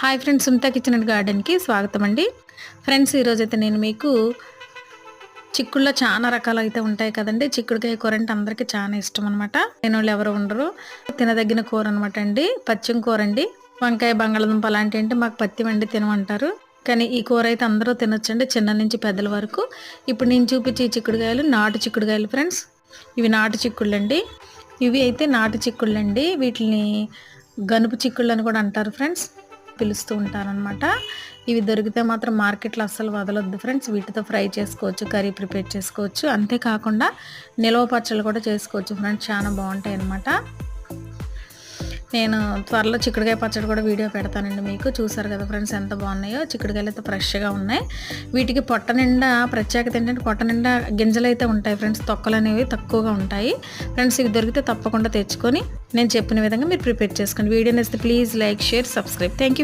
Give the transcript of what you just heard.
Hi friends, Sunitha kitchen and గార్డెన్కి స్వాగతం అండి. ఫ్రెండ్స్, ఈరోజైతే నేను మీకు చిక్కుల్లో చాలా రకాలు అయితే ఉంటాయి కదండి. చిక్కుడుకాయ కూర అంటే అందరికీ చాలా ఇష్టం అనమాట. తినోళ్ళు ఎవరు ఉండరు. తినదగిన కూర అనమాట అండి. పచ్చిమ కూర అండి. వంకాయ, బంగాళదుంప అలాంటివి అంటే మాకు పత్తి వండి తినమంటారు. కానీ ఈ కూర అయితే అందరూ తినొచ్చండి, చిన్న నుంచి పెద్దల వరకు. ఇప్పుడు నేను చూపించే చిక్కుడుకాయలు నాటు చిక్కుడుకాయలు ఫ్రెండ్స్. ఇవి నాటు చిక్కుళ్ళు అండి. ఇవి అయితే నాటు చిక్కుళ్ళు అండి. వీటిని గనుపు చిక్కుళ్ళు అని కూడా అంటారు ఫ్రెండ్స్, పిలుస్తూ ఉంటారనమాట. ఇవి దొరికితే మాత్రం మార్కెట్లో అస్సలు వదలొద్దు ఫ్రెండ్స్. వీటితో ఫ్రై చేసుకోవచ్చు, కర్రీ ప్రిపేర్ చేసుకోవచ్చు. అంతేకాకుండా నిలవ పచ్చళ్ళు కూడా చేసుకోవచ్చు ఫ్రెండ్స్, చాలా బాగుంటాయి అన్నమాట. నేను త్వరలో చిక్కుడుకాయ పచ్చడి కూడా వీడియో పెడతానండి మీకు. చూసారు కదా ఫ్రెండ్స్ ఎంత బాగున్నాయో. చిక్కుడుకాయలు అయితే ఫ్రెష్గా ఉన్నాయి. వీటికి పొట్ట నిండా ప్రత్యేకత ఏంటంటే పొట్ట నిండా గింజలు అయితే ఉంటాయి ఫ్రెండ్స్, తొక్కలు అనేవి తక్కువగా ఉంటాయి ఫ్రెండ్స్. ఇవి దొరికితే తప్పకుండా తెచ్చుకొని నేను చెప్పిన విధంగా మీరు ప్రిపేర్ చేసుకోండి. వీడియో నచ్చితే please like, share, subscribe. Thank you.